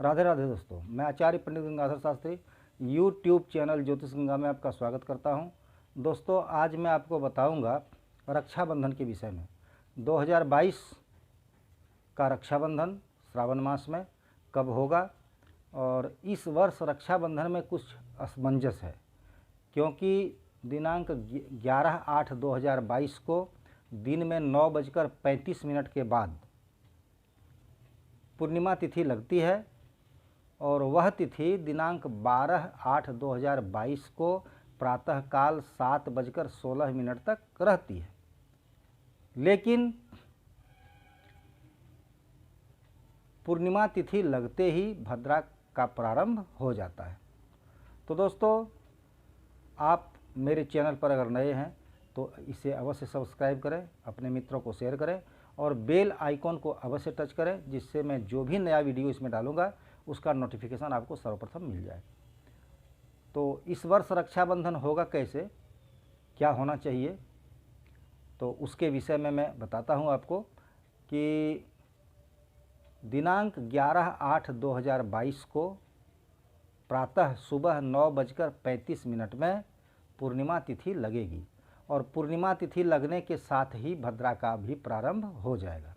राधे राधे दोस्तों, मैं आचार्य पंडित Gangadhar Shastri YouTube channel ज्योतिष गंगा में आपका स्वागत करता हूं। दोस्तों, आज मैं आपको बताऊंगा रक्षाबंधन के विषय में। 2022 का रक्षाबंधन श्रावण मास में कब होगा और इस वर्ष रक्षाबंधन में कुछ असमंजस है, क्योंकि दिनांक 11/8/2022 को दिन में 9:35 के बाद पूर्णिमा तिथि लगती है और वह तिथि दिनांक 12/8/2022 को प्रातःकाल 7:16 तक रहती है। लेकिन पूर्णिमा तिथि लगते ही भद्रा का प्रारंभ हो जाता है। तो दोस्तों, आप मेरे चैनल पर अगर नए हैं तो इसे अवश्य सब्सक्राइब करें, अपने मित्रों को शेयर करें और बेल आइकॉन को अवश्य टच करें, जिससे मैं जो भी नया वीडियो इसमें डालूंगा उसका नोटिफिकेशन आपको सर्वप्रथम मिल जाए। तो इस वर्ष रक्षाबंधन होगा कैसे, क्या होना चाहिए, तो उसके विषय में मैं बताता हूं आपको कि दिनांक 11/8/2022 को प्रातः सुबह 9:35 में पूर्णिमा तिथि लगेगी और पूर्णिमा तिथि लगने के साथ ही भद्रा का भी प्रारंभ हो जाएगा।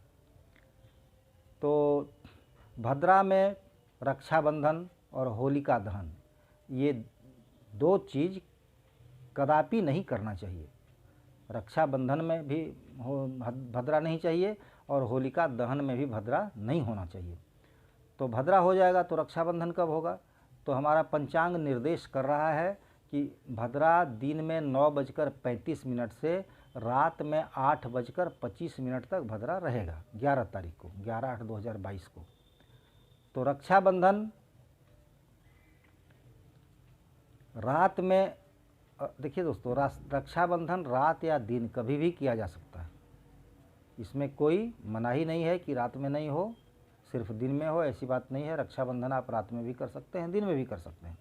तो भद्रा में रक्षाबंधन और होलिका दहन, ये दो चीज़ कदापि नहीं करना चाहिए। रक्षाबंधन में भी भद्रा नहीं चाहिए और होलिका दहन में भी भद्रा नहीं होना चाहिए। तो भद्रा हो जाएगा तो रक्षाबंधन कब होगा? तो हमारा पंचांग निर्देश कर रहा है कि भद्रा दिन में 9:35 से रात में 8:25 तक भद्रा रहेगा। 11 तारीख को, 11/8/2022 को। तो रक्षाबंधन रात में, देखिए दोस्तों, रक्षाबंधन रात या दिन कभी भी किया जा सकता है। इसमें कोई मनाही नहीं है कि रात में नहीं हो, सिर्फ दिन में हो, ऐसी बात नहीं है। रक्षाबंधन आप रात में भी कर सकते हैं, दिन में भी कर सकते हैं।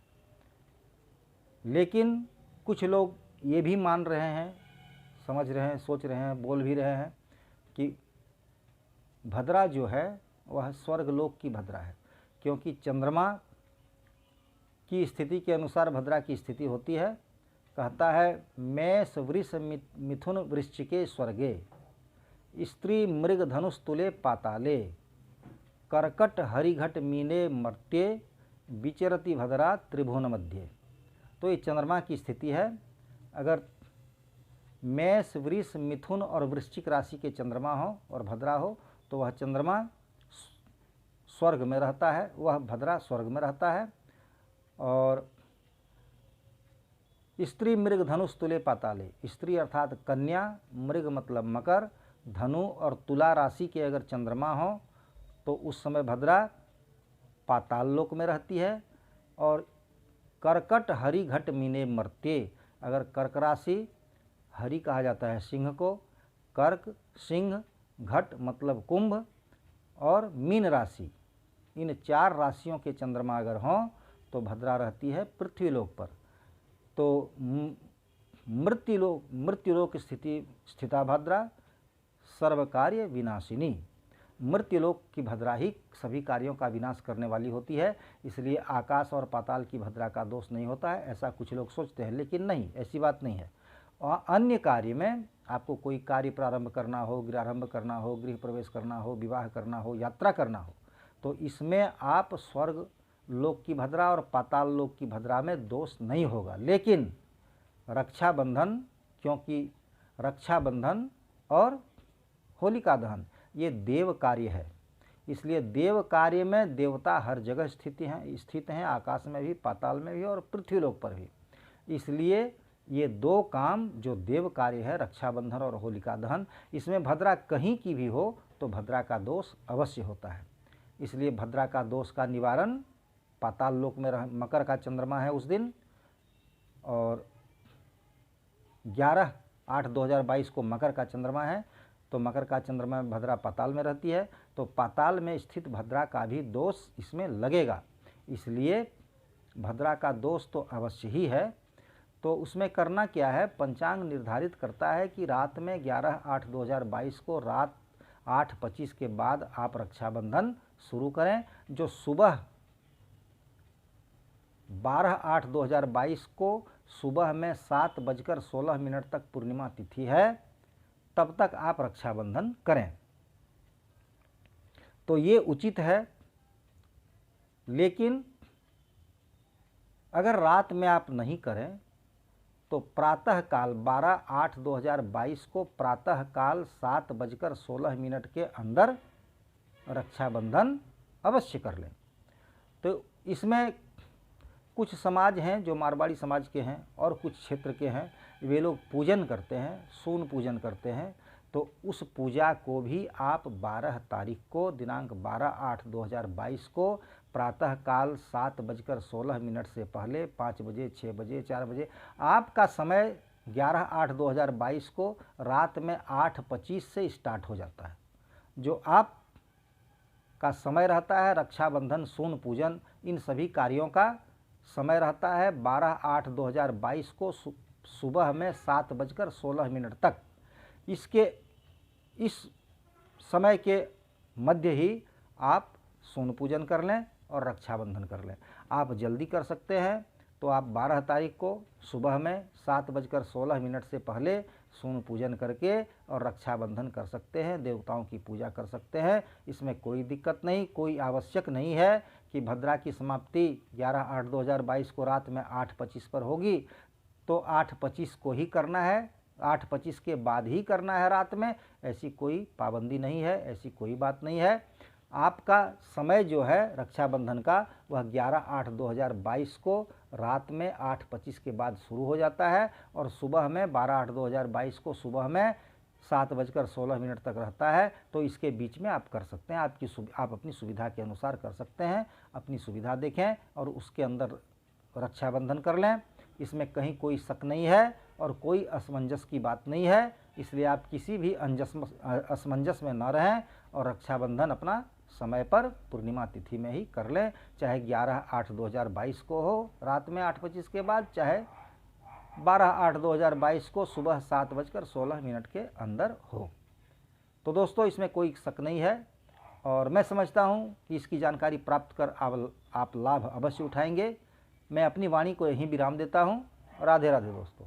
लेकिन कुछ लोग ये भी मान रहे हैं, समझ रहे हैं, सोच रहे हैं, बोल भी रहे हैं कि भद्रा जो है वह स्वर्गलोक की भद्रा है, क्योंकि चंद्रमा की स्थिति के अनुसार भद्रा की स्थिति होती है। कहता है, मेष वृष मिथुन वृश्चिके स्वर्गे, स्त्री मृग धनुष तुले पाताले, कर्कट हरिघट मीने मर्त्ये, विचरति भद्रा त्रिभुवन मध्य। तो ये चंद्रमा की स्थिति है। अगर मेष वृष मिथुन और वृश्चिक राशि के चंद्रमा हो और भद्रा हो तो वह चंद्रमा स्वर्ग में रहता है, वह भद्रा स्वर्ग में रहता है। और स्त्री मृग धनुष तुले पाताले, स्त्री अर्थात कन्या, मृग मतलब मकर, धनु और तुला राशि के अगर चंद्रमा हो तो उस समय भद्रा पाताल लोक में रहती है। और कर्कट हरि घट मीने मर्त्ये, अगर कर्क राशि, हरि कहा जाता है सिंह को, कर्क सिंह, घट मतलब कुंभ और मीन राशि, इन 4 राशियों के चंद्रमा अगर हों तो भद्रा रहती है पृथ्वीलोक पर। तो मृत्युलोक स्थिता भद्रा सर्व कार्य विनाशिनी, मृत्युलोक की भद्रा ही सभी कार्यों का विनाश करने वाली होती है। इसलिए आकाश और पाताल की भद्रा का दोष नहीं होता है, ऐसा कुछ लोग सोचते हैं, लेकिन नहीं, ऐसी बात नहीं है। और अन्य कार्य में आपको कोई कार्य प्रारंभ करना हो, गृहारंभ करना हो, गृह प्रवेश करना हो, विवाह करना हो, यात्रा करना हो, तो इसमें आप स्वर्ग लोक की भद्रा और पाताल लोक की भद्रा में दोष नहीं होगा। लेकिन रक्षाबंधन, क्योंकि रक्षाबंधन और होलिका दहन ये देव कार्य है, इसलिए देव कार्य में देवता हर जगह स्थित हैं, आकाश में भी, पाताल में भी और पृथ्वीलोक पर भी। इसलिए ये 2 काम जो देव कार्य है, रक्षाबंधन और होलिका दहन, इसमें भद्रा कहीं की भी हो तो भद्रा का दोष अवश्य होता है। इसलिए भद्रा का दोष का निवारण, पाताल लोक में मकर का चंद्रमा है उस दिन, और 11/8/2022 को मकर का चंद्रमा है, तो मकर का चंद्रमा में भद्रा पाताल में रहती है, तो पाताल में स्थित भद्रा का भी दोष इसमें लगेगा। इसलिए भद्रा का दोष तो अवश्य ही है। तो उसमें करना क्या है, पंचांग निर्धारित करता है कि रात में 11/8/2022 को रात 8:25 के बाद आप रक्षाबंधन शुरू करें। जो सुबह 12/8/2022 को सुबह में 7:16 तक पूर्णिमा तिथि है, तब तक आप रक्षाबंधन करें तो ये उचित है। लेकिन अगर रात में आप नहीं करें तो प्रातः काल 12/8/2022 को प्रातः काल 7:16 के अंदर रक्षाबंधन अवश्य कर लें। तो इसमें कुछ समाज हैं जो मारवाड़ी समाज के हैं और कुछ क्षेत्र के हैं, वे लोग पूजन करते हैं, सून पूजन करते हैं। तो उस पूजा को भी आप 12 तारीख को दिनांक 12/8/2022 को प्रातः काल 7:16 से पहले 5 बजे, 6 बजे, 4 बजे, आपका समय 11/8/2022 को रात में 8:25 से स्टार्ट हो जाता है। जो आप का समय रहता है रक्षाबंधन, सून पूजन, इन सभी कार्यों का समय रहता है 12/8/2022 को सुबह में 7:16 तक। इस समय के मध्य ही आप सून पूजन कर लें और रक्षाबंधन कर लें। आप जल्दी कर सकते हैं तो आप 12 तारीख को सुबह में 7:16 से पहले सून पूजन करके और रक्षाबंधन कर सकते हैं, देवताओं की पूजा कर सकते हैं। इसमें कोई दिक्कत नहीं, कोई आवश्यक नहीं है कि भद्रा की समाप्ति 11/8/2022 को रात में 8:25 पर होगी तो 8:25 को ही करना है, 8:25 के बाद ही करना है रात में, ऐसी कोई पाबंदी नहीं है, ऐसी कोई बात नहीं है। आपका समय जो है रक्षाबंधन का वह 11/8/2022 को रात में 8:25 के बाद शुरू हो जाता है और सुबह में 12/8/2022 को सुबह में 7:16 तक रहता है। तो इसके बीच में आप कर सकते हैं, आप अपनी सुविधा के अनुसार कर सकते हैं। अपनी सुविधा देखें और उसके अंदर रक्षाबंधन कर लें। इसमें कहीं कोई शक नहीं है और कोई असमंजस की बात नहीं है, इसलिए आप किसी भी असमंजस में न रहें और रक्षाबंधन अपना समय पर पूर्णिमा तिथि में ही कर लें, चाहे 11/8/2022 को हो रात में 8:25 के बाद, चाहे 12/8/2022 को सुबह 7:16 के अंदर हो। तो दोस्तों इसमें कोई शक नहीं है और मैं समझता हूँ कि इसकी जानकारी प्राप्त कर आप लाभ अवश्य उठाएंगे। मैं अपनी वाणी को यहीं विराम देता हूँ। राधे राधे दोस्तों।